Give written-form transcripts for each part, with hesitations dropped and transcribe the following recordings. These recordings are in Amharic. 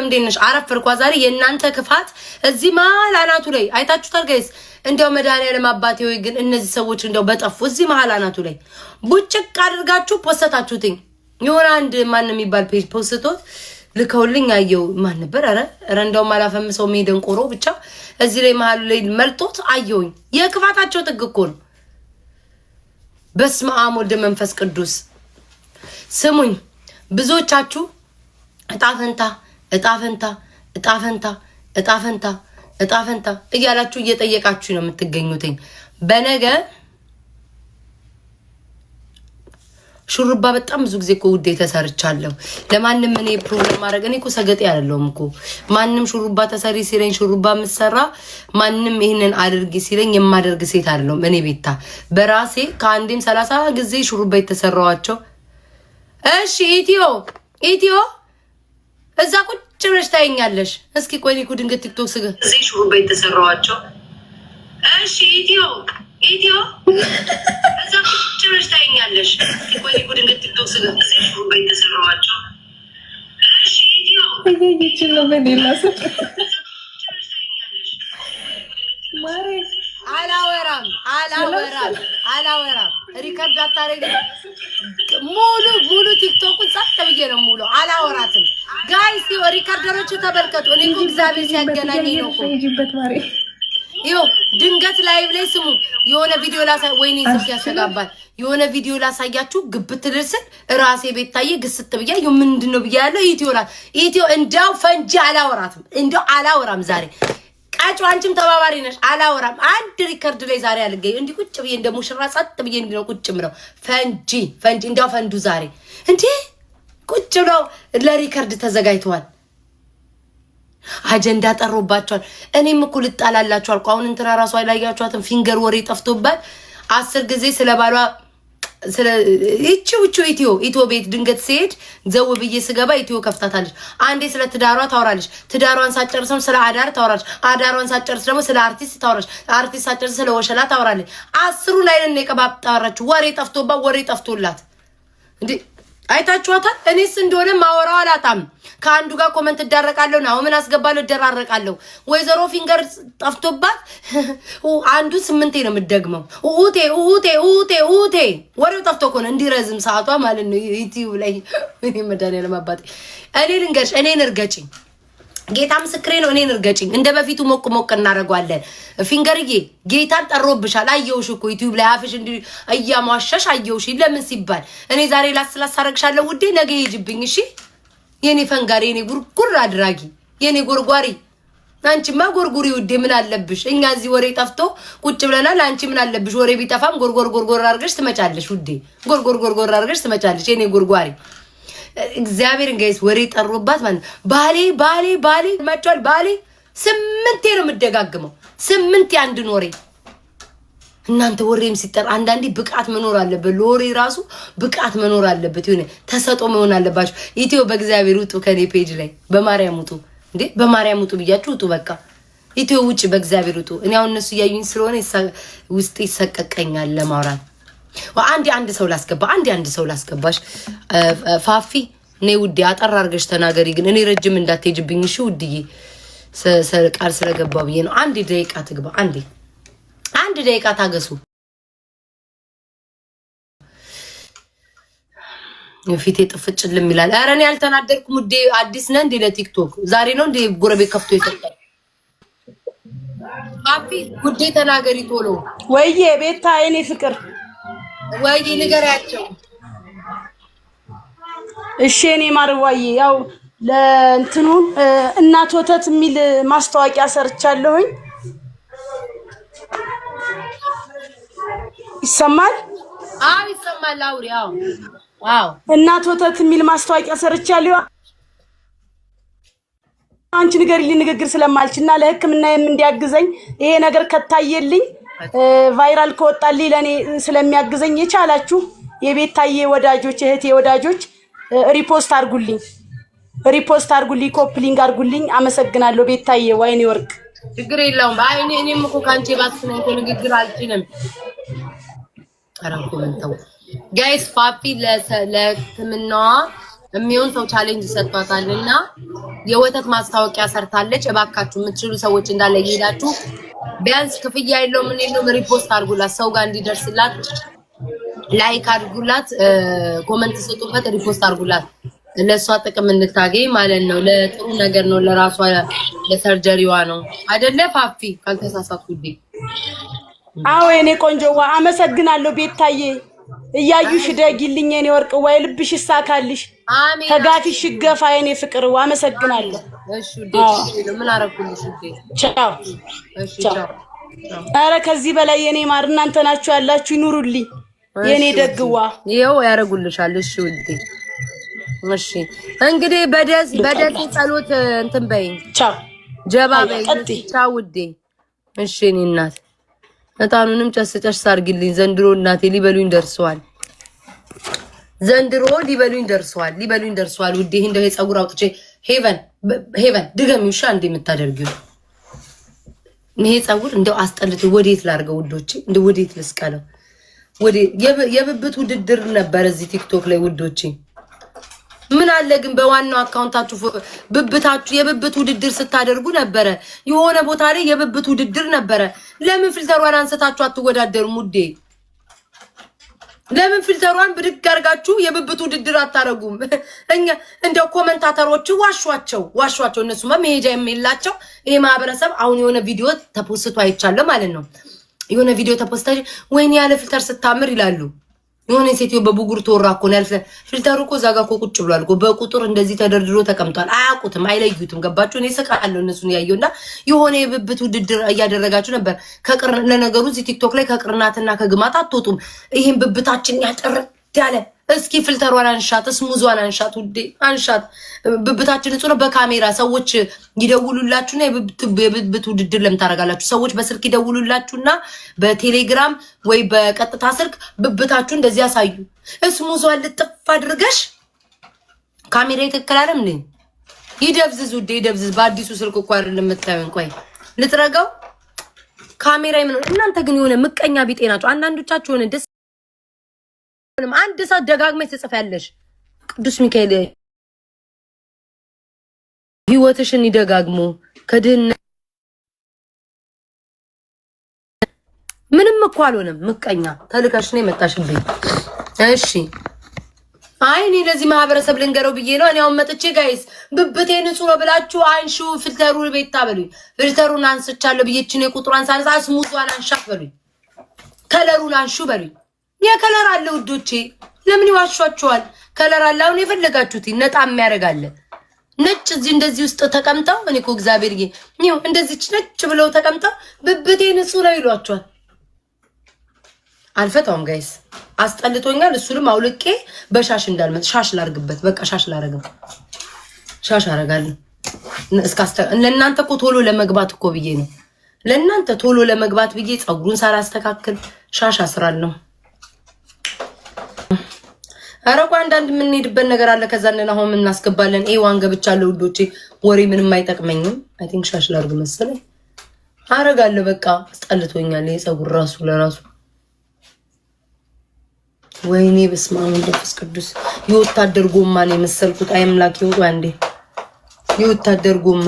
እንደነሽ አረፈርኳ ዛሬ የእናንተ ክፋት እዚህ መሀል አናቱ ላይ አይታችሁታል ጋይስ። እንደው መድኃኒዓለም አባቴ ወይ ግን እነዚህ ሰዎች እንደው በጠፉ እዚህ መሀል አናቱ ላይ ቡጭቅ አድርጋችሁ ፖስተታችሁትኝ። የሆነ አንድ ማን የሚባል ፔጅ ፖስቶት ልከውልኝ አየው። ማን ነበር? ኧረ እንደውም አላፈምሰው ሜደንቆሮ ብቻ እዚህ ላይ መሀል ላይ መልጦት አየውኝ። የክፋታቸው ጥግ እኮ ነው። በስመ አብ ወልድ መንፈስ ቅዱስ። ስሙኝ ብዙዎቻችሁ እጣፈንታ እያላችሁ እየጠየቃችሁ ነው የምትገኙትኝ። በነገ ሹሩባ በጣም ብዙ ጊዜ እኮ ውዴ ተሰርቻለሁ። ለማንም እኔ ፕሮግራም ማድረግ እኔ እኮ ሰገጤ አይደለሁም እኮ ማንም ሹሩባ ተሰሪ ሲለኝ ሹሩባ ምሰራ ማንም ይሄንን አድርጊ ሲለኝ የማደርግ ሴት አይደለሁም። እኔ ቤታ በራሴ ከአንዴም 30 ጊዜ ሹሩባ የተሰራዋቸው። እሺ ኢትዮ እዛ ቁጭ ብለሽ ታይኛለሽ። እስኪ ቆይ እኮ ድንገት ቲክቶክ ስገ እዚህ ሹሩባ የተሰራዋቸው። እሺ ኢትዮ እዛ ቁጭ ብለሽ ታይኛለሽ። እስኪ ቆይ እኮ ድንገት ቲክቶክ ስገ እዚህ ሹሩባ የተሰራዋቸው። እሺ ኢትዮ ነው በሌላስ ማሬ አላወራም ሪከርድ አታረግ። ሙሉ ቲክቶኩን ጸጥ ብዬ ነው ሙሉ አላወራትም። ጋይስ ሪከርደሮቹ ተመልከቱ። እኔ እኮ እግዚአብሔር ሲያገናኝ ነው እኮ ይኸው ድንገት ላይቭ ላይ ስሙ የሆነ ቪዲዮ ላሳይ። ወይኔ ስልክ ያስተጋባል። የሆነ ቪዲዮ ላሳያችሁ ግብት ልርስል ራሴ ቤት ታየ ግስት ብያ ምንድነው ብያለሁ። ኢትዮ እንዳው ፈንጂ አላወራም ዛሬ ቃጭ አንቺም ተባባሪ ነሽ። አላወራም አንድ ሪከርድ ላይ ዛሬ አልገኝ እንዲ ቁጭ ብዬ እንደ ሙሽራ ጸጥ ብዬ እንዲ ነው ቁጭ ምለው። ፈንጂ እንዳው ፈንዱ ዛሬ እንዴ ቁጭ ብለው ለሪከርድ ተዘጋጅተዋል። አጀንዳ ጠሮባቸዋል። እኔም እኮ ልጣላላችሁ አልኩ። አሁን እንትና ራሷ አይላያችኋትም ፊንገር ወሬ ጠፍቶባት 10 ጊዜ ስለባሏ ስለ ኢትዮ ቤት ድንገት ሲሄድ ዘው ብዬ ስገባ ኢትዮ ከፍታታለች። አንዴ ስለ ትዳሯ ታወራለች። ትዳሯን ሳጨርሰም ስለ አዳር ታወራለች። አዳሯን ሳጨርስ ደግሞ ስለ አርቲስት ታወራለች። አርቲስት ሳጨርስ ስለ ወሸላ ታወራለች። 10 ላይ ነው የቀባጣራች። ወሬ ጠፍቶላት እንዴ አይታችኋታል። እኔስ እንደሆነ ማወራው አላጣም። ከአንዱ ጋር ኮመንት እዳረቃለሁ ነው ምን አስገባለሁ እደራረቃለሁ። ወይዘሮ ፊንገር ጠፍቶባት አንዱ 8 ነው የምትደግመው። ኡቴ ወሬው ጠፍቶ እኮ ነው እንዲረዝም ሰዓቷ ማለት ነው ዩቲዩብ ላይ። እኔ መድኃኒዓለም አባቴ እኔ ልንገርሽ እኔን እርገጭኝ ጌታ ምስክሬ ነው። እኔን እርገጭኝ እንደ በፊቱ ሞቅ እናደርገዋለን። ፊንገርዬ ጌታን ጠሮብሻል። አየውሽ እኮ ዩቲዩብ ላይ አፍሽ እንዲ እያሟሸሽ አየውሽ። ለምን ሲባል እኔ ዛሬ ላስላሳረግሻለሁ ውዴ ነገ ይጅብኝ። እሺ የኔ ፈንጋሪ የኔ ጉርጉር አድራጊ የኔ ጎርጓሪ አንቺማ ጎርጉሪ ውዴ ምን አለብሽ? እኛ እዚህ ወሬ ጠፍቶ ቁጭ ብለናል። አንቺ ምን አለብሽ? ወሬ ቢጠፋም ጎርጎር አድርገሽ ትመጫለሽ ውዴ። ጎርጎር አድርገሽ ትመጫለሽ የኔ ጎርጓሪ። እግዚአብሔርን ጋይስ ወሬ ጠሩባት ማለት ባሌ መጥቷል። ባሌ 8 ነው የምደጋግመው 8 ያንድ ኖሬ። እናንተ ወሬም ሲጠር አንዳንዴ ብቃት መኖር አለበት። ለወሬ ራሱ ብቃት መኖር አለበት። ይሁን ተሰጦ መሆን አለባችሁ። ኢትዮ በእግዚአብሔር ውጡ ከኔ ፔጅ ላይ በማርያም ውጡ እንዴ በማርያም ውጡ ብያችሁ ውጡ። በቃ ኢትዮ ውጪ በእግዚአብሔር ውጡ። እኔ አሁን እነሱ እያዩኝ ስለሆነ ውስጥ ይሰቀቀኛል ለማውራት። አንድ ሰው ላስገባሽ ፋፊ ነይ ውዴ አጠር አድርገሽ ተናገሪ። ግን እኔ ረጅም እንዳትሄጅብኝ እሺ ውድዬ። ቃል ስለገባው ብዬ ነው። 1 ደቂቃ ትግባ። 1 ደቂቃ ታገሱ። ፊቴ ጥፍጭልም ይላል። ኧረ እኔ አልተናደርኩም ውዴ። አዲስ ነህ እንዴ ለቲክቶክ? ዛሬ ነው እንዴ ጎረቤት ከፍቶ ይሰጣል? ፋፊ ውዴ ተናገሪ ቶሎ። ወይዬ ቤታ የኔ ፍቅር ወይ ንገሪያቸው። እሺ እኔ ማርዋዬ ያው ለእንትኑ እናት ወተት የሚል ማስታወቂያ ሰርቻለሁኝ። ይሰማል? አዎ ይሰማል። አውሪ። አዎ እናት ወተት የሚል ማስታወቂያ ሰርቻለሁ። አንቺ ንግግር ስለማልችልና ለሕክምና እንዲያግዘኝ ይሄ ነገር ከታየልኝ ቫይራል ከወጣልኝ ለኔ ስለሚያግዘኝ የቻላችሁ የቤታዬ ወዳጆች እህቴ ወዳጆች ሪፖስት አድርጉልኝ፣ ኮፕሊንግ አድርጉልኝ። አመሰግናለሁ ቤታዬ ወይኔ ወርቅ። ችግር የለውም። አይ እኔም እኮ ካንቺ ባስነኝ ንግግር አልችልም። አራንኮ መንተው ጋይስ ፋፊ ለሕክምናዋ የሚሆን ሰው ቻሌንጅ ሰጥቷታልና የወተት ማስታወቂያ ሰርታለች። እባካችሁ የምትችሉ ሰዎች እንዳለ ይሄዳችሁ ቢያንስ ክፍያ የለውም ምን የለውም ሪፖስት አድርጉላት፣ ሰው ጋር እንዲደርስላት ላይክ አድርጉላት፣ ኮሜንት ስጡበት፣ ሪፖስት አድርጉላት። ለሷ ጥቅም እንድታገኝ ማለት ነው። ለጥሩ ነገር ነው፣ ለራሷ ለሰርጀሪዋ ነው አይደለ ፋፊ? ካልተሳሳትኩ እንዴ? አዎ የኔ ቆንጆዋ አመሰግናለሁ ቤታዬ። እያዩሽ ደጊልኝ የኔ ወርቅ፣ ወይ ልብሽ ይሳካልሽ። አሜን። ተጋፊሽ ይገፋ የኔ ፍቅር። አመሰግናለሁ። እሺ ውዴ፣ ምን አረኩልሽ ውዴ? ቻው። እሺ ቻው። ኧረ ከዚህ በላይ የኔ ማር እናንተ ናችሁ ያላችሁ፣ ይኑሩልኝ የኔ ደግዋ። ይኸው ያረጉልሻል። እሺ ውዴ። እሺ እንግዲህ በደስ ጸሎት እንትን በይኝ። ቻው ጀባ በይ። ቻው ውዴ። እሺ እኔ እናት እጣኑንም ጨስ አድርጊልኝ። ዘንድሮ እናቴ ሊበሉኝ ደርሰዋል። ሊበሉኝ ደርሰዋል ውዴ። እንደው የፀጉር አውጥቼ ሄቨን ድገሚው ሻ እንደ የምታደርጊው ይሄ ፀጉር እንደው አስጠልቶ ወዴት ላርገው ውዶቼ? እንደው ወዴት ልስቀለው? የብብት ውድድር ነበር እዚህ ቲክቶክ ላይ ውዶቼ። ምን አለ ግን በዋናው አካውንታችሁ ብብታችሁ የብብት ውድድር ስታደርጉ ነበረ። የሆነ ቦታ ላይ የብብት ውድድር ነበረ። ለምን ፊልተሯን አንስታችሁ አትወዳደሩም ውዴ? ለምን ፊልተሯን ብድግ አድርጋችሁ የብብት ውድድር አታረጉም? እኛ እንደው ኮመንታተሮቹ ዋሿቸው። እነሱማ መሄጃ የሚላቸው ይሄ ማህበረሰብ። አሁን የሆነ ቪዲዮ ተፖስቶ አይቻለሁ ማለት ነው። የሆነ ቪዲዮ ተፖስታጅ ወይኔ ያለ ፊልተር ስታምር ይላሉ። የሆነ ሴትዮ በቡጉር ተወራ እኮ ነው ያልፈ ፊልተሩ እኮ እዛ ጋር እኮ ቁጭ ብሏል እኮ በቁጥር እንደዚህ ተደርድሮ ተቀምጧል። አያውቁትም፣ አይለዩትም። ገባችሁ? እኔ ስቃለሁ እነሱን ያየውና የሆነ የብብት ውድድር እያደረጋችሁ ነበር። ለነገሩ እዚህ ቲክቶክ ላይ ከቅርናትና ከግማት አትወጡም። ይሄን ብብታችን ያጠር ያለ እስኪ ፊልተሯን አንሻት፣ ስሙዟን አንሻት ውዴ፣ አንሻት። ብብታችን ንጹህ ነው። በካሜራ ሰዎች ይደውሉላችሁና የብብት ውድድር ለምን ታደርጋላችሁ? ሰዎች በስልክ ይደውሉላችሁና በቴሌግራም ወይ በቀጥታ ስልክ ብብታችሁ እንደዚህ ያሳዩ። ስሙዟን ልጥፍ አድርገሽ ካሜራ ይተከላለም እንዴ? ይደብዝዝ ውዴ፣ ይደብዝዝ። በአዲሱ ስልክ እኮ አይደለም የምታዩን። ቆይ ልጥረጋው ካሜራ ምን። እናንተ ግን የሆነ ምቀኛ ቢጤ ናችሁ አንዳንዶቻችሁ። የሆነ ደስ አንድ ሰዓት ደጋግመሽ ትጽፊያለሽ። ቅዱስ ሚካኤል ህይወትሽን ይደጋግሞ ከድህነት ምንም እኮ አልሆነም። ምቀኛ ተልከሽ ነው የመጣሽብኝ። እሺ አይ እኔ ለዚህ ማህበረሰብ ልንገረው ብዬ ነው። እኔ አሁን መጥቼ ጋይስ ብብቴ ንጹህ ነው ብላችሁ አንሹ ፊልተሩን ቤት ታበሉኝ። ፊልተሩን አንስቻለሁ ብዬችን የቁጥሯን ሳልሳ ስሙዟን አንሻት በሉኝ። ከለሩን አንሹ በሉኝ። የከለር አለ ውዶቼ፣ ለምን ይዋሿቸዋል? ከለር አለ። አሁን የፈለጋችሁት ነጣ የሚያደርጋለ ነጭ እዚህ እንደዚህ ውስጥ ተቀምጠው እኔ እኮ እግዚአብሔር ይሄው እንደዚህ ነጭ ብለው ተቀምጠው ብብቴ ንጹህ ነው ይሏቸዋል። አልፈታውም ጋይስ፣ አስጠልቶኛል። እሱንም አውልቄ በሻሽ እንዳልመጥ ሻሽ ላርግበት። በቃ ሻሽ ላረግም፣ ሻሽ አረጋለሁ። ለእናንተ እኮ ቶሎ ለመግባት እኮ ብዬ ነው። ለእናንተ ቶሎ ለመግባት ብዬ ፀጉሩን ሳላስተካክል ሻሽ አስራለሁ። አረቁ አንዳንድ የምንሄድበት ነገር አለ። ከዛ እንደና አሁን እናስገባለን። ኤዋን ገብቻለሁ ውዶቼ። ወሬ ምንም አይጠቅመኝም። አይ ቲንክ ሻሽ ላርግ መሰለኝ። አረጋለሁ በቃ አስጠልቶኛል። የፀጉር ራሱ ለራሱ ወይኔ በስመ አብ ወመንፈስ ቅዱስ። የወታደር ጎማ ነው የመሰልኩት። አይ አምላክ ይወጣ እንዴ! የወታደር ጎማ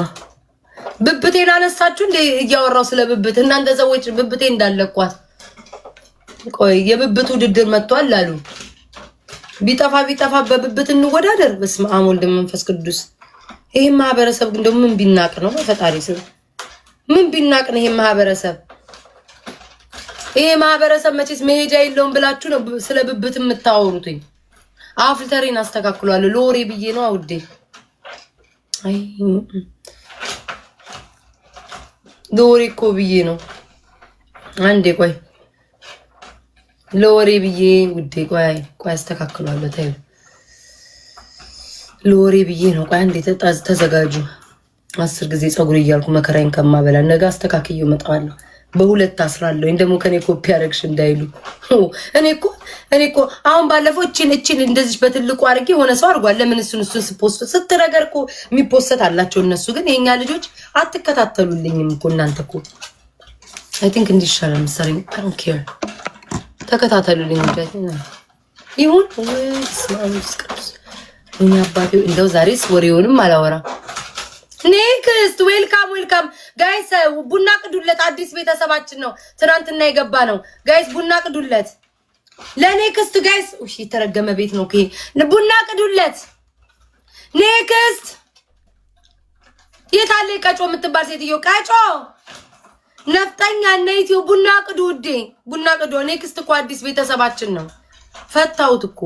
ብብቴን አነሳችሁ እንዴ? እያወራው ስለ ብብት እናንተ ሰዎች ብብቴ እንዳለቋት። ቆይ የብብት ውድድር መጥቷል አሉ። ቢጠፋ በብብት እንወዳደር። በስመ አብ ወልድ መንፈስ ቅዱስ። ይሄ ማህበረሰብ ግን ደግሞ ምን ቢናቅ ነው? ፈጣሪ ስም ምን ቢናቅ ነው ይሄ ማህበረሰብ? ይሄ ማህበረሰብ መቼስ መሄጃ የለውም ብላችሁ ነው ስለ ብብት የምታወሩትኝ። አፍልተሬን አስተካክሏለሁ ለወሬ ብዬ ነው አውዴ። አይ ለወሬ እኮ ብዬ ነው። አንዴ ቆይ ለወሬ ብዬ ውዴ፣ ቆይ አስተካክሏለሁ። ታዩ ለወሬ ብዬ ነው። ቆይ አንዴ ተዘጋጁ። 10 ጊዜ ፀጉር እያልኩ መከራዬን ከማበላ ነገ አስተካክዬው እመጣለሁ። በሁለት አስራለሁ። እንደሞ ከኔ ኮፒ አረግሽ እንዳይሉ። እኔ እኮ አሁን ባለፈው እቺን እንደዚህ በትልቁ አድርጌ ሆነ ሰው አድርጓል። ለምን እሱን ስፖስት ስትነገር እኮ የሚፖስት አላቸው እነሱ። ግን የኛ ልጆች አትከታተሉልኝም እኮ እናንተ እኮ። አይ ቲንክ እንዲሻለ መሰለኝ። አይ ዶንት ኬር ተከታተሉልኝ። ይሁን ወይስ ማንስ ቅዱስ እኔ አባቴ እንደው ዛሬስ ወሬውንም አላወራ። ኔክስት ዌልካም ጋይስ። ቡና ቅዱለት። አዲስ ቤተሰባችን ነው ትናንትና የገባ ነው ጋይስ። ቡና ቅዱለት ለኔክስት ጋይስ። እሺ የተረገመ ቤት ነው። ቡና ቅዱለት ኔክስት። የታለ ቀጮ የምትባል ሴትዮ? ቀጮ ነፍጠኛ እና ኢትዮ ቡና ቅዱ ውዴ፣ ቡና ቅዱ። ኔክስት እኮ አዲስ ቤተሰባችን ነው። ፈታውት እኮ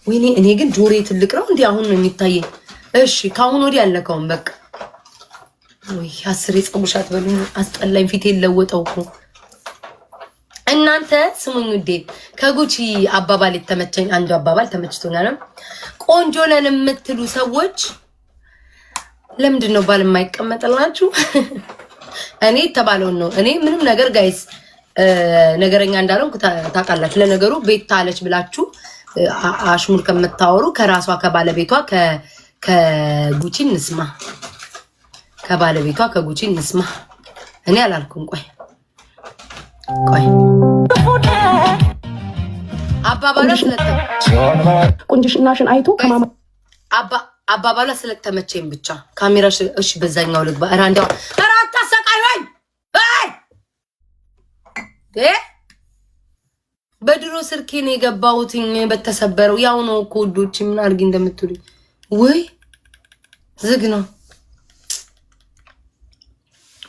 ወይኔ። እኔ ግን ጆሬ ትልቅ ነው እንዴ? አሁን ነው የሚታየኝ። እሺ ካሁን ወዲህ አልነካውም በቃ። ወይ አስሬ ጸጉሻት በሉኝ። አስጠላኝ። ፊቴ ለወጠው እኮ። እናንተ ስሙኝ ውዴ፣ ከጉቺ አባባል የተመቸኝ አንዱ አባባል ተመችቶኛል። ቆንጆ ነን የምትሉ ሰዎች ለምንድን ነው ባል የማይቀመጥላችሁ? እኔ የተባለውን ነው። እኔ ምንም ነገር ጋይስ ነገረኛ እንዳለው ታውቃላችሁ። ለነገሩ ቤት አለች ብላችሁ አሽሙር ከምታወሩ ከራሷ ከባለቤቷ ከጉቺ እንስማ። ከባለቤቷ ከጉቺ እንስማ። እኔ አላልኩም። ቆይ አባባሏ ቁንጅናሽን አይቶ ከማማ አባባሏ ስለተመቸኝ ብቻ ካሜራሽ። እሺ በዛኛው ልግባ። ራንዳው አራታ ሰቃይኝ በድሮ ስልኬ ነው የገባሁትኝ በተሰበረው። ያው ነው እኮ ውዶች፣ ምን አድርጊ እንደምትሉኝ። ወይ ዝግ ነው።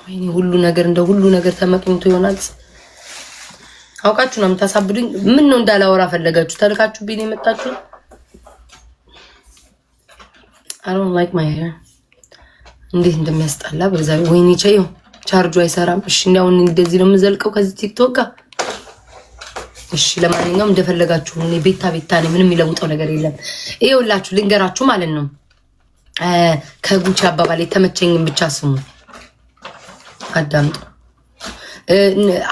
ወይኔ ሁሉ ነገር ተመቅኝቶ ይሆናል። አውቃችሁ ነው የምታሳብዱኝ። ምን ነው እንዳላወራ ፈለጋችሁ? ተልካችሁብኝ የመጣችሁ። I don't like my hair። እንዴት እንደሚያስጠላ በዛ። ወይኔ ቻዩ ቻርጁ አይሰራም። እሺ እንዳውን እንደዚህ ነው የምዘልቀው ከዚህ ቲክቶክ ጋር። እሺ ለማንኛውም እንደፈለጋችሁ። እኔ ቤታ ነኝ። ምንም የሚለውጠው ነገር የለም። ይኸውላችሁ ልንገራችሁ ማለት ነው። ከጉቺ አባባል የተመቸኝን ብቻ ስሙ፣ አዳምጡ።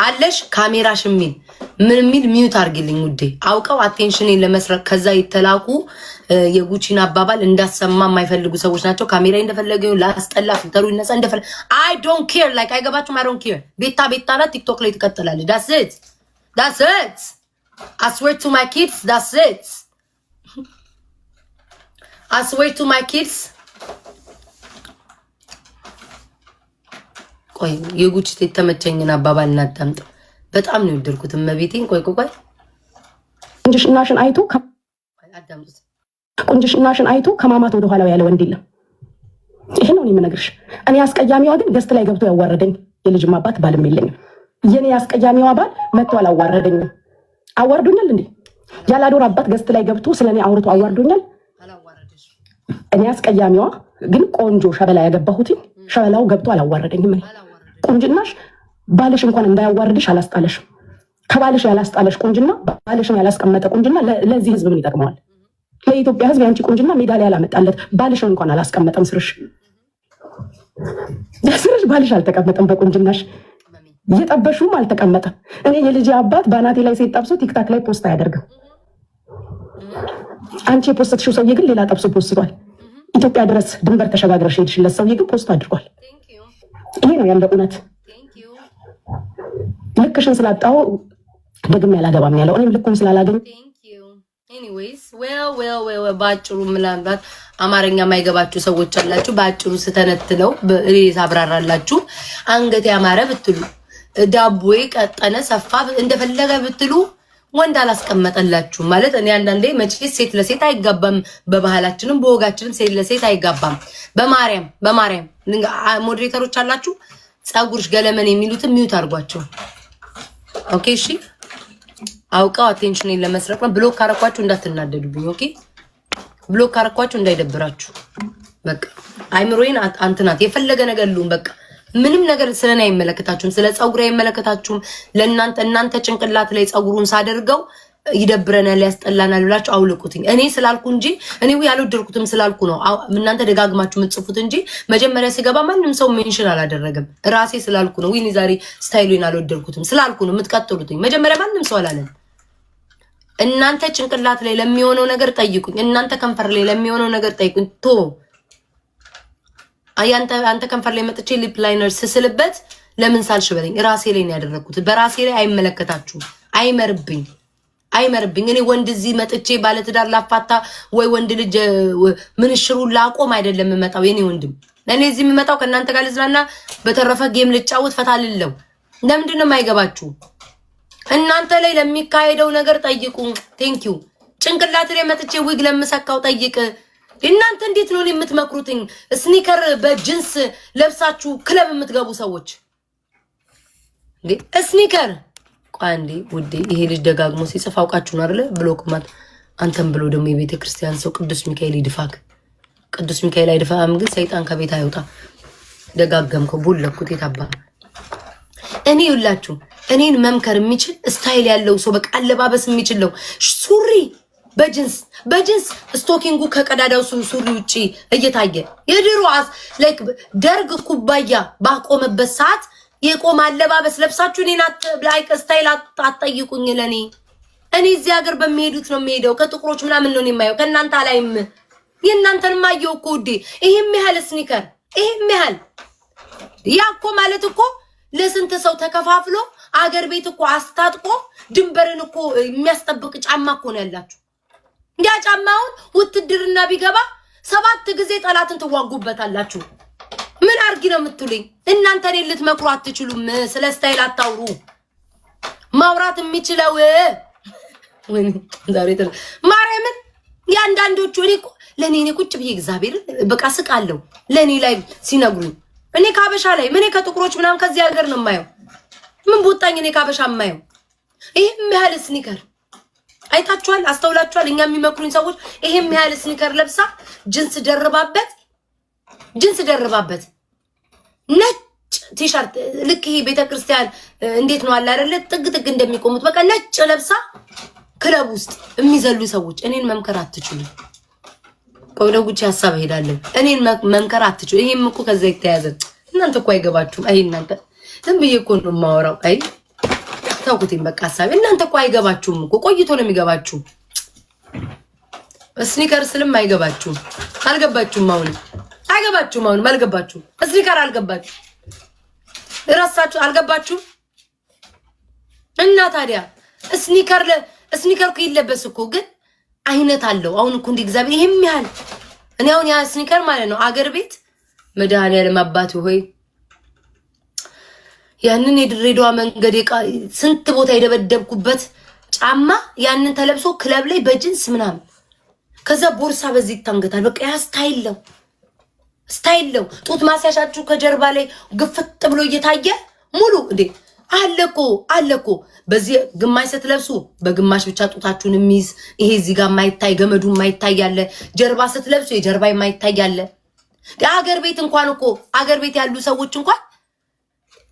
አለሽ ካሜራሽ የሚል ምን የሚል ሚዩት አርግልኝ ውዴ። አውቀው አቴንሽኔን ለመስረቅ ከዛ የተላኩ የጉቺን አባባል እንዳሰማ የማይፈልጉ ሰዎች ናቸው። ካሜራ እንደፈለገው ላስጠላ ፍልተሩ ይነሳ እንደፈለ I don't care like አይገባችሁም። I don't care። ቤታ ናት ቲክቶክ ላይ ትቀጥላለች። that's it I swear to my kids that's it I swear to my kids። ቆይ የጉቺ የተመቸኝን አባባል እናዳምጥ። በጣም ነው የወደድኩት መቤቴን። ቆይ ቁንጅናሽን አይቶ አዳምጡት። ቁንጅናሽን አይቶ ከማማት ወደ ኋላው ያለ ወንድ የለም። ይሄ ነው የምነግርሽ። እኔ አስቀያሚዋ ግን ገስት ላይ ገብቶ ያዋረደኝ የልጅም አባት ባልም የለኝም። የኔ አስቀያሚዋ ባል መጥቶ አላዋረደኝም። አዋርዶኛል እንዴ? ያላዶር አባት ገስት ላይ ገብቶ ስለኔ አውርቶ አዋርዶኛል? እኔ አስቀያሚዋ ግን ቆንጆ ሸበላ ያገባሁት ሸበላው ገብቶ አላዋረደኝም። እኔ ቁንጅናሽ ባልሽ እንኳን እንዳያዋርድሽ አላስጣለሽም። ከባልሽ ያላስጣለሽ ቁንጅና ባልሽን ያላስቀመጠ ቁንጅና ለዚህ ህዝብ ምን ይጠቅመዋል? ለኢትዮጵያ ህዝብ ያንቺ ቁንጅና ሜዳሊያ ያላመጣለት ባልሽን እንኳን አላስቀመጠም። ስርሽ ባልሽ አልተቀመጠም። በቁንጅናሽ እየጠበሹም አልተቀመጠም። እኔ የልጅ አባት ባናቴ ላይ ሴት ጠብሶ ቲክታክ ላይ ፖስት አያደርግም። አንቺ የፖስትሽው ሰውዬ ግን ሌላ ጠብሶ ፖስቷል። ኢትዮጵያ ድረስ ድንበር ተሸጋግረሽ ሄድሽለት ሰውዬ ግን ፖስት አድርጓል። ይሄ ነው ያለው እውነት። ልክሽን ስላጣው ደግሜ ያላገባም ያለው እኔም ልኩን ስላላገኝ ኤኒዌይስ ባጭሩ ምናልባት አማርኛ የማይገባችሁ ሰዎች አላችሁ። ባጭሩ ስተነትነው ሬስ አብራራላችሁ። አንገት ያማረ ብትሉ፣ ዳቦዬ ቀጠነ ሰፋ እንደፈለገ ብትሉ ወንድ አላስቀመጠላችሁ ማለት። እኔ አንዳንዴ መቼስ ሴት ለሴት አይጋባም፣ በባህላችንም በወጋችንም ሴት ለሴት አይጋባም። በማርያም ሞዴሬተሮች አላችሁ፣ ጸጉርሽ ገለመን የሚሉትን ሚዩት አድርጓቸው። ኦኬ እሺ፣ አውቀው አቴንሽኔን ለመስረቅ ነው። ብሎክ ካረኳችሁ እንዳትናደዱብኝ። ኦኬ ብሎክ ካረኳችሁ እንዳይደብራችሁ። በቃ አይምሮዬን አንትናት የፈለገ ነገር ልሁን በቃ ምንም ነገር ስለኔ አይመለከታችሁም። ስለ ጸጉር አይመለከታችሁም። እናንተ ጭንቅላት ላይ ጸጉሩን ሳደርገው ይደብረናል ያስጠላናል ብላችሁ አውልቁትኝ። እኔ ስላልኩ እንጂ እኔ ያልወደድኩትም ስላልኩ ነው እናንተ ደጋግማችሁ የምትጽፉት እንጂ መጀመሪያ ሲገባ ማንም ሰው ሜንሽን አላደረገም። ራሴ ስላልኩ ነው። ወይኔ ዛሬ ስታይሉን አልወደድኩትም ስላልኩ ነው የምትቀጥሉትኝ። መጀመሪያ ማንም ሰው አላለም። እናንተ ጭንቅላት ላይ ለሚሆነው ነገር ጠይቁኝ። እናንተ ከንፈር ላይ ለሚሆነው ነገር ጠይቁኝ። አንተ ከንፈር ላይ መጥቼ ሊፕ ላይነር ስስልበት ለምን ሳልሽ በለኝ። ራሴ ላይ ነው ያደረኩት። በራሴ ላይ አይመለከታችሁም። አይመርብኝ። አይመርብኝ። እኔ ወንድ እዚህ መጥቼ ባለትዳር ላፋታ ወይ ወንድ ልጅ ምንሽሩን ላቆም አይደለም የምመጣው የኔ ወንድም። እኔ እዚህ የምመጣው ከእናንተ ጋር ልዝናና፣ በተረፈ ጌም ልጫወት ፈታልለው። ለምንድን ነው የማይገባችሁ? እናንተ ላይ ለሚካሄደው ነገር ጠይቁ። ቴንኪዩ። ጭንቅላት ላይ መጥቼ ዊግ ለምሰካው ጠይቅ። እናንተ እንዴት ነው የምትመክሩትኝ? ስኒከር በጅንስ ለብሳችሁ ክለብ የምትገቡ ሰዎች እንዴ! ስኒከር ቋንዲ ውዴ፣ ይሄ ልጅ ደጋግሞ ሲጽፍ አውቃችሁ ነው አይደለ? ብሎክ ማት አንተም ብሎ ደግሞ የቤተ ክርስቲያን ሰው ቅዱስ ሚካኤል ይድፋክ። ቅዱስ ሚካኤል አይድፋም፣ ግን ሰይጣን ከቤት አይወጣ። ደጋገምከው ቦለኩት የታባ እኔ ይላችሁ እኔን መምከር የሚችል ስታይል ያለው ሰው በቃ አለባበስ የሚችል ነው። ሱሪ በጅንስ ስቶኪንጉ ከቀዳዳው ሱሪ ውጪ እየታየ የድሮ ላይክ ደርግ ኩባያ ባቆመበት ሰዓት የቆመ አለባበስ ለብሳችሁ እኔን ላይክ ስታይል አትጠይቁኝ። ለኔ እኔ እዚህ ሀገር በሚሄዱት ነው የሚሄደው። ከጥቁሮች ምናምን ነው የማየው። ከእናንተ አላይም። የእናንተን ማየው እኮ ውዴ። ይሄም ያህል ስኒከር ይሄም ያህል ያኮ ማለት እኮ ለስንት ሰው ተከፋፍሎ አገር ቤት እኮ አስታጥቆ ድንበርን እኮ የሚያስጠብቅ ጫማ እኮ ነው ያላችሁ። ያ ጫማውን ውትድርና ቢገባ 7 ጊዜ ጠላትን ትዋጉበታላችሁ። ምን አርጊ ነው የምትሉኝ? እናንተ እኔን ልትመክሩ አትችሉም። ስለ ስታይል አታውሩ። ማውራት የሚችለው ወይ ዛሬ ማርያምን ያንዳንዶቹ ለኔ ቁጭ ብዬ እግዚአብሔር በቃ ስቃለሁ። ለኔ ላይ ሲነግሩኝ እኔ ካበሻ ላይ ምን ከጥቁሮች ምናምን ከዚህ ሀገር ነው የማየው። ምን ቦጣኝ እኔ ካበሻ የማየው ይሄም ያህል ስኒከር አይታችኋል? አስተውላችኋል? እኛ የሚመክሩኝ ሰዎች ይሄም ያህል ስኒከር ለብሳ ጅንስ ደርባበት ነጭ ቲሸርት ልክ ይሄ ቤተክርስቲያን እንዴት ነው አለ አይደለ? ጥግ እንደሚቆሙት በቃ ነጭ ለብሳ ክለብ ውስጥ የሚዘሉ ሰዎች እኔን መምከር አትችሉ። ወደ ጉቺ ሐሳብ ሄዳለሁ። እኔን መምከር አትችሉ። ይሄም እኮ ከዛ የተያዘ እናንተ እኮ አይገባችሁም። አይ እናንተ ዝም ብዬ እኮ ነው የማወራው። አይ ታውቁትኝ በቃ ሐሳብ እናንተ እኮ አይገባችሁም እኮ ቆይቶ ነው የሚገባችሁ። ስኒከር ስልም አይገባችሁም። አልገባችሁም። አሁንም አልገባችሁም። ስኒከር አልገባችሁ እራሳችሁ አልገባችሁም። እና ታዲያ ስኒከር እኮ ይለበስ እኮ ግን አይነት አለው። አሁን እኮ እንደ እግዚአብሔር ይሄም ያህል እኔ አሁን ያ ስኒከር ማለት ነው አገር ቤት መድኃኒዓለም አባቱ ሆይ ያንን የድሬዳዋ መንገድ ስንት ቦታ የደበደብኩበት ጫማ ያንን ተለብሶ ክለብ ላይ በጅንስ ምናምን ከዛ ቦርሳ በዚህ ይታንገታል። በቃ ያ ስታይል ነው። ጡት ማስያሻችሁ ከጀርባ ላይ ግፍጥ ብሎ እየታየ ሙሉ እንዴ አለኮ በዚህ ግማሽ ስትለብሱ በግማሽ ብቻ ጡታችሁን የሚይዝ ይሄ እዚህ ጋር የማይታይ ገመዱ የማይታይ ያለ ጀርባ ስትለብሱ የጀርባ የማይታይ ያለ አገር ቤት እንኳን እኮ አገር ቤት ያሉ ሰዎች እንኳን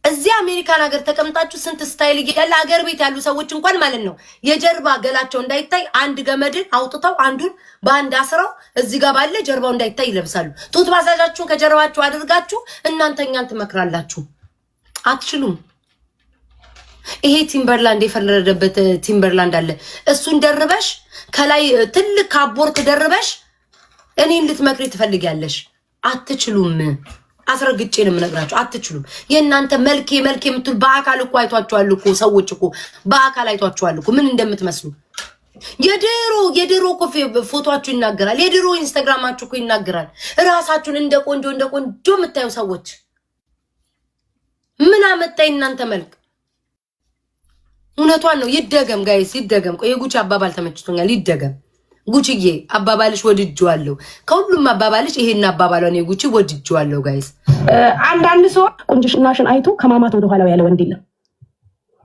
እዚህ አሜሪካን ሀገር ተቀምጣችሁ ስንት ስታይል ያለ አገር ቤት ያሉ ሰዎች እንኳን ማለት ነው የጀርባ ገላቸው እንዳይታይ አንድ ገመድን አውጥተው አንዱን በአንድ አስረው እዚህ ጋር ባለ ጀርባው እንዳይታይ ይለብሳሉ። ጡት ማሳጃችሁን ከጀርባችሁ አድርጋችሁ እናንተኛን ትመክራላችሁ። አትችሉም። ይሄ ቲምበርላንድ የፈረደበት ቲምበርላንድ አለ። እሱን ደርበሽ ከላይ ትልቅ ካቦርት ደርበሽ እኔን ልትመክሪ ትፈልጊያለሽ። አትችሉም። አስረግጬ ነው የምነግራችሁ። አትችሉም። የእናንተ መልኬ የምትል በአካል እኮ አይቷችኋል እኮ ሰዎች እኮ በአካል አይቷችኋል እኮ ምን እንደምትመስሉ። የድሮ እኮ ፎቶአችሁ ይናገራል። የድሮ ኢንስታግራማችሁ እኮ ይናገራል። ራሳችሁን እንደ ቆንጆ የምታዩ ሰዎች ምን አመጣይ እናንተ መልክ። እውነቷን ነው። ይደገም ጋይስ ይደገም። የጉቺ አባባል ተመችቶኛል። ይደገም ጉቺዬ አባባልሽ ወድጄዋለሁ። ከሁሉም አባባልሽ ይሄን አባባሏን የጉቺ ወድጄዋለሁ ጋይስ። አንዳንድ ሰው ቁንጅናሽን አይቶ ከማማት ወደ ኋላው ያለ ወንድ የለም።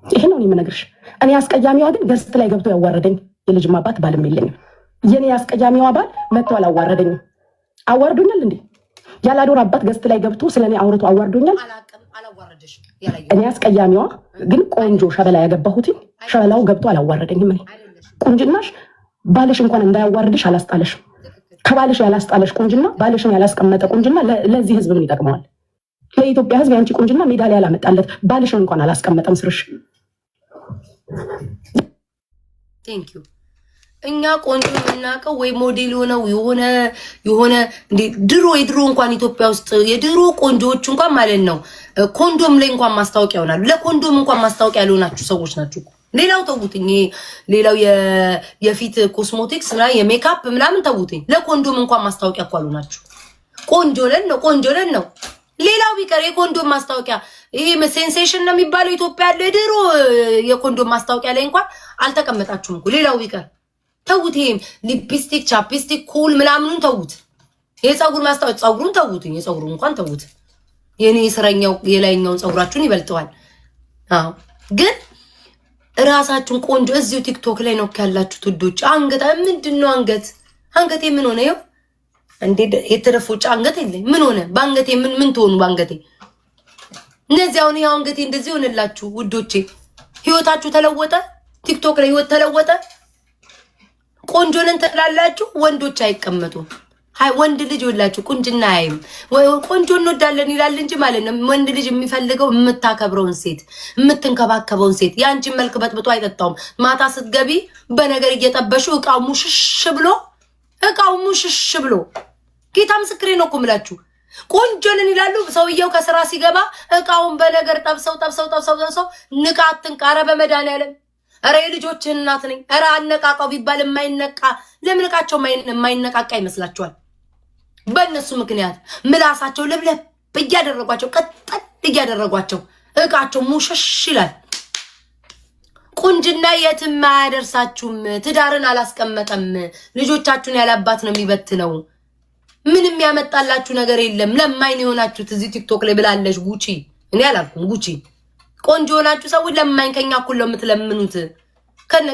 ይሄ ነው የምነግርሽ። እኔ አስቀያሚዋ ግን ገስት ላይ ገብቶ ያዋረደኝ የልጅም አባት ባልም የለኝም። የኔ አስቀያሚዋ ባል መጥቶ አላዋረደኝም። አዋርዶኛል እንዴ? ያላዶር አባት ገስት ላይ ገብቶ ስለኔ አውርቶ አዋርዶኛል። እኔ አስቀያሚዋ ግን ቆንጆ ሸበላ ያገባሁት ሸበላው ገብቶ አላዋረደኝም። እኔ ቁንጅናሽ ባልሽ እንኳን እንዳያዋርድሽ አላስጣለሽም። ከባልሽ ያላስጣለሽ ቁንጅና ባልሽን ያላስቀመጠ ቁንጅና ለዚህ ህዝብ ምን ይጠቅመዋል? ለኢትዮጵያ ህዝብ ያንቺ ቁንጅና ሜዳሊያ ያላመጣለት ባልሽን እንኳን አላስቀመጠም ስርሽ። ቴንክ ዩ። እኛ ቆንጆ የምናውቀው ወይ ሞዴል ሆነው የሆነ ድሮ እንኳን ኢትዮጵያ ውስጥ የድሮ ቆንጆዎች እንኳን ማለት ነው ኮንዶም ላይ እንኳን ማስታወቂያ ይሆናሉ። ለኮንዶም እንኳን ማስታወቂያ ያልሆናችሁ ሰዎች ናችሁ። ሌላው ተውትኝ። ሌላው የፊት ኮስሞቲክስ እና የሜካፕ ምናምን ተውትኝ። ለኮንዶም እንኳን ማስታወቂያ እኮ አሉናችሁ። ቆንጆ ነን ነው። ሌላው ቢቀር የኮንዶም ማስታወቂያ ይሄ ሴንሴሽን ነው የሚባለው ኢትዮጵያ ያለ ድሮ የኮንዶም ማስታወቂያ ላይ እንኳን አልተቀመጣችሁም እኮ። ሌላው ቢቀር ተውት። ይሄም ሊፕስቲክ፣ ቻፕስቲክ፣ ኩል ምናምኑን ተውት። የፀጉር ማስታወቂያ ፀጉሩን ተውትኝ። የፀጉሩን እንኳን ተውት። የኔ ስራኛው የላይኛውን ፀጉራችሁን ይበልጠዋል። አዎ ግን ራሳችሁን ቆንጆ እዚሁ ቲክቶክ ላይ ነው ያላችሁት ውዶች። አንገት ምንድነው? አንገቴ ምን ሆነ? ይኸው እንዴ የተደፎጭ አንገት የለኝ። ምን ሆነ? በአንገቴ ምን ትሆኑ? በአንገቴ እነዚህ አሁን ያው አንገቴ እንደዚህ ሆነላችሁ ውዶቼ። ህይወታችሁ ተለወጠ። ቲክቶክ ላይ ህይወት ተለወጠ። ቆንጆ ነን ትላላችሁ። ወንዶች አይቀመጡም። ወንድ ልጅ ወላችሁ ቁንጅና አይም ቆንጆ እንወዳለን ይላል እንጂ ማለት ነው። ወንድ ልጅ የሚፈልገው የምታከብረውን ሴት፣ የምትንከባከበውን ሴት። ያንቺን መልክ በጥብጦ አይጠጣውም። ማታ ስትገቢ በነገር እየጠበሹ እቃው ሙሽሽ ብሎ ጌታ ምስክሬ ነው እኮ የምላችሁ። ቆንጆ ነን ይላሉ። ሰውየው ከስራ ሲገባ እቃውን በነገር ጠብሰው ንቃትን ቃረ በመድኃኒዓለም ኧረ የልጆችህን እናት ነኝ። ኧረ አነቃቃው ቢባል የማይነቃ ለምን እቃቸው የማይነቃቃ ይመስላችኋል? በእነሱ ምክንያት ምላሳቸው ለብለብ እያደረጓቸው ቀጠል እያደረጓቸው እቃቸው ሙሽሽ ይላል። ቁንጅና የትም አያደርሳችሁም። ትዳርን አላስቀመጠም። ልጆቻችሁን ያላባት ነው የሚበትነው። ምንም ያመጣላችሁ ነገር የለም። ለማኝ ነው የሆናችሁት። እዚህ ቲክቶክ ላይ ብላለሽ ጉቺ። እኔ አላልኩም ጉቺ። ቆንጆ ሆናችሁ ሰዎች ለማኝ ከኛ እኩል ነው የምትለምኑት።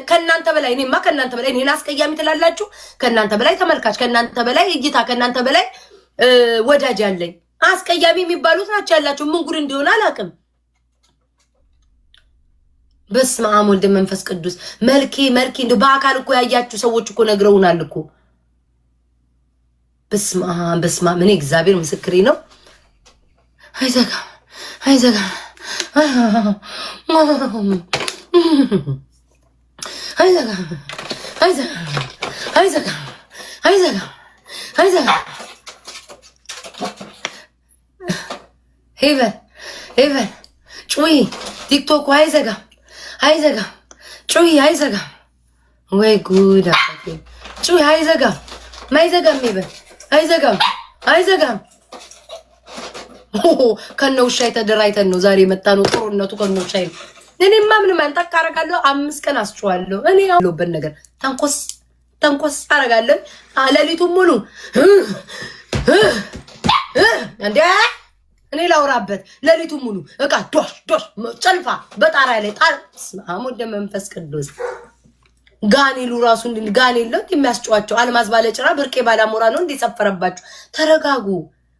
ከናንተ በላይ እኔማ ከናንተ በላይ እኔን አስቀያሚ ትላላችሁ። ከናንተ በላይ ተመልካች፣ ከናንተ በላይ እይታ፣ ከናንተ በላይ ወዳጅ ያለኝ አስቀያሚ የሚባሉት ናቸው ያላችሁ። ምን ጉድ እንደሆነ አላውቅም። በስመ አብ ወልድ መንፈስ ቅዱስ። መልኬ እንደው በአካል እኮ ያያችሁ ሰዎች እኮ ነግረውናል እኮ። በስመ አብ እኔ እግዚአብሔር ምስክሬ ነው። አይዘጋም ሄቨን ጩይ ቲክቶክ አይዘጋም ጩይ አይዘጋም። ወይ ጉድ አባቴ ጩይ አይዘጋም ሄቨን አይዘጋም። ከነውሻ የተደራይተን ነው ዛሬ የመጣ ነው። ጦርነቱ ከነውሻ ነው። እኔማ ምንም አንጠቅ አረጋለሁ። 5 ቀን አስጨዋለሁ። እኔ ያለሁበት ነገር ተንኮስ አረጋለሁ። ሌሊቱን ሙሉ እንዴ እኔ ላውራበት ሌሊቱን ሙሉ እቃ ዶሽ ጨልፋ በጣራ ላይ አሞደ መንፈስ ቅዱስ ጋኔሉ ራሱ ጋኔል ነው የሚያስጨዋቸው። አልማዝ ባለጭራ ብርቄ ባላሞራ ነው እንዲጸፈረባችሁ። ተረጋጉ።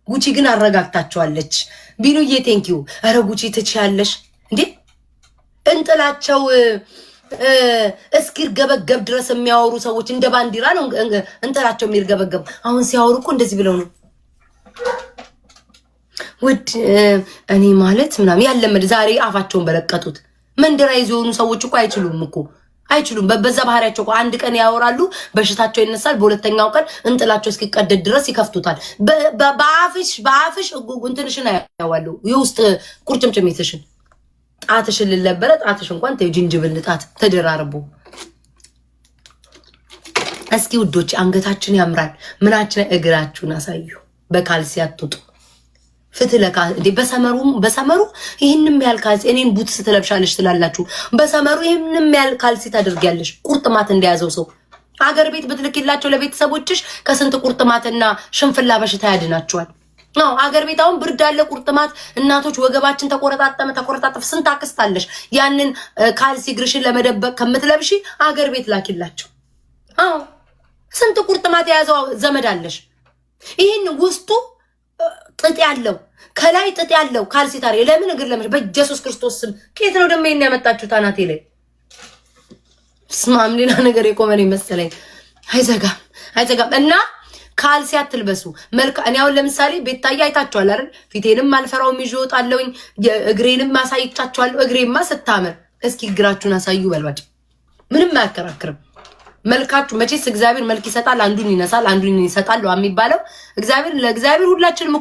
ጉቺ ግን አረጋግታቸዋለች። ቢኑዬ ቴንኪው። ኧረ ጉቺ ትችያለሽ እንዴ! እንጥላቸው እስኪርገበገብ ድረስ የሚያወሩ ሰዎች እንደ ባንዲራ ነው እንጥላቸው የሚርገበገብ። አሁን ሲያወሩ እኮ እንደዚህ ብለው ነው ውድ እኔ ማለት ምናምን ያለመድ ዛሬ አፋቸውን በለቀጡት። መንደራ የሆኑ ሰዎች እኮ አይችሉም። በዛ ባህሪያቸው እኮ አንድ ቀን ያወራሉ፣ በሽታቸው ይነሳል። በሁለተኛው ቀን እንጥላቸው እስኪቀደድ ድረስ ይከፍቱታል። በአፍሽ እንትንሽን ያዋሉ የውስጥ ቁርጭምጭሚትሽን ጣትሽን ልነበረ ጣትሽ እንኳን ጅንጅብል ጣት ተደራርቦ። እስኪ ውዶች አንገታችን ያምራል። ምናችን እግራችሁን አሳዩ። በካልሲ አትውጡ። ፍትለካ እንዴ በሰመሩ ይሄንም ያህል ካልሲ እኔን ቡትስ ትለብሻለሽ ትላላችሁ። በሰመሩ ይሄንም ያህል ካልሲ ታደርጊያለሽ። ቁርጥማት እንደያዘው ሰው አገር ቤት ብትልኪላቸው ለቤተሰቦችሽ ከስንት ቁርጥማትና ሽንፍላ በሽታ ያድናቸዋል። ነው አገር ቤት አሁን ብርድ አለ፣ ቁርጥማት፣ እናቶች ወገባችን ተቆረጣጠፍ ስንት አክስታለሽ። ያንን ካልሲ እግርሽን ለመደበቅ ከምትለብሺ አገር ቤት ላኪላቸው። አዎ ስንት ቁርጥማት የያዘው ዘመድ አለሽ። ይሄን ውስጡ ጥጥ ያለው ከላይ ጥጥ ያለው ካልሲ ታሪ ለምን እግር ለምን? በኢየሱስ ክርስቶስ ስም ከየት ነው ደግሞ ይሄን ያመጣችሁት? አናቴ ላይ ስማም ሌላ ነገር የቆመን ይመስለኝ። አይዘጋም እና ካልሲ አትልበሱ። መልካ እኔ አሁን ለምሳሌ ቤታዬ አይታችኋል አይደል? ፊቴንም አልፈራውም ይዤ እወጣለሁኝ። እግሬንም አሳይቻችኋለሁ። እግሬማ ስታምር እስኪ እግራችሁን አሳዩ በልባጭ። ምንም አያከራክርም። መልካችሁ መቼስ እግዚአብሔር መልክ ይሰጣል፣ አንዱን ይነሳል፣ አንዱን ይሰጣል የሚባለው ለእግዚአብሔር ሁላችንም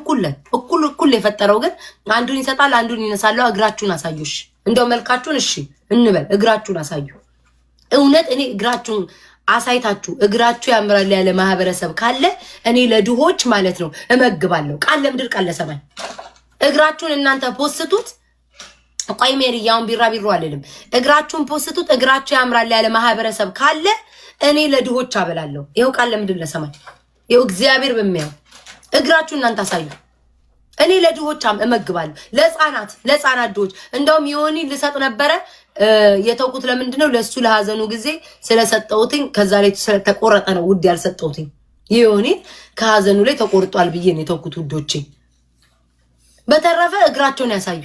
እኩል የፈጠረው ግን አንዱን ይሰጣል፣ አንዱን ይነሳል። እግራችሁን አሳዩሽ እንደው መልካችሁን እሺ እንበል። እግራችሁን አሳዩ። እውነት እኔ እግራችሁን አሳይታችሁ እግራችሁ ያምራል ያለ ማህበረሰብ ካለ እኔ ለድሆች ማለት ነው እመግባለሁ። ቃል ለምድር ቃል ለሰማይ። እግራችሁን እናንተ ፖስቱት። ቆይ ሜሪ ያውን ቢራቢሮ አልልም። እግራችሁን ፖስቱት። እግራችሁ ያምራል ያለ ማህበረሰብ ካለ እኔ ለድሆች አበላለሁ። ይኸው ቃል ለምድር ለሰማይ። ይኸው እግዚአብሔር በሚያው እግራችሁን እናንተ አሳዩ። እኔ ለድሆች እመግባለሁ። ለህፃናት ድሆች እንደውም የሆኒ ልሰጥ ነበረ የተውኩት ለምንድነው? ለሱ ለሐዘኑ ጊዜ ስለሰጠውትኝ ከዛ ላይ ተቆረጠ ነው ውድ ያልሰጠውትኝ። የሆኒ ከሐዘኑ ላይ ተቆርጧል ብዬ ነው የተውኩት ውዶቼ። በተረፈ እግራቸውን ያሳዩ።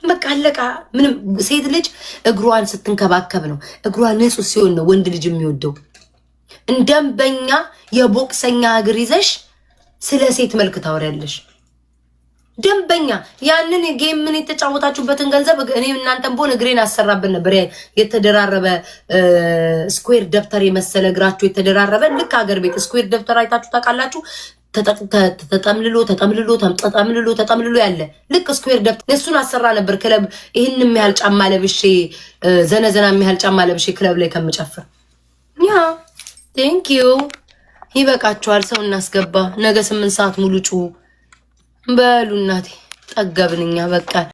በቃ አለቃ። ምንም ሴት ልጅ እግሯን ስትንከባከብ ነው እግሯን ንጹህ ሲሆን ነው ወንድ ልጅ የሚወደው። እንደምበኛ የቦክሰኛ እግር ይዘሽ ስለ ሴት መልክ ታወሪያለሽ። ደንበኛ ያንን ጌም ምን የተጫወታችሁበትን ገንዘብ እኔ እናንተም ቦን እግሬን አሰራብን ነበር። የተደራረበ ስኩዌር ደብተር የመሰለ እግራችሁ የተደራረበ ልክ ሀገር ቤት ስኩዌር ደብተር አይታችሁ ታውቃላችሁ? ተጠምልሎ ያለ ልክ ስኩዌር ደብተር እሱን አሰራ ነበር። ክለብ ይሄን የሚያህል ጫማ ለብሼ ዘነዘና የሚያህል ጫማ ለብሼ ክለብ ላይ ከምጨፍር ያ ቴንክ ዩ። ይበቃችኋል። ሰው እናስገባ። ነገ 8 ሰዓት ሙሉ ጩሁ በሉ እናቴ። ጠገብንኛ በቃ።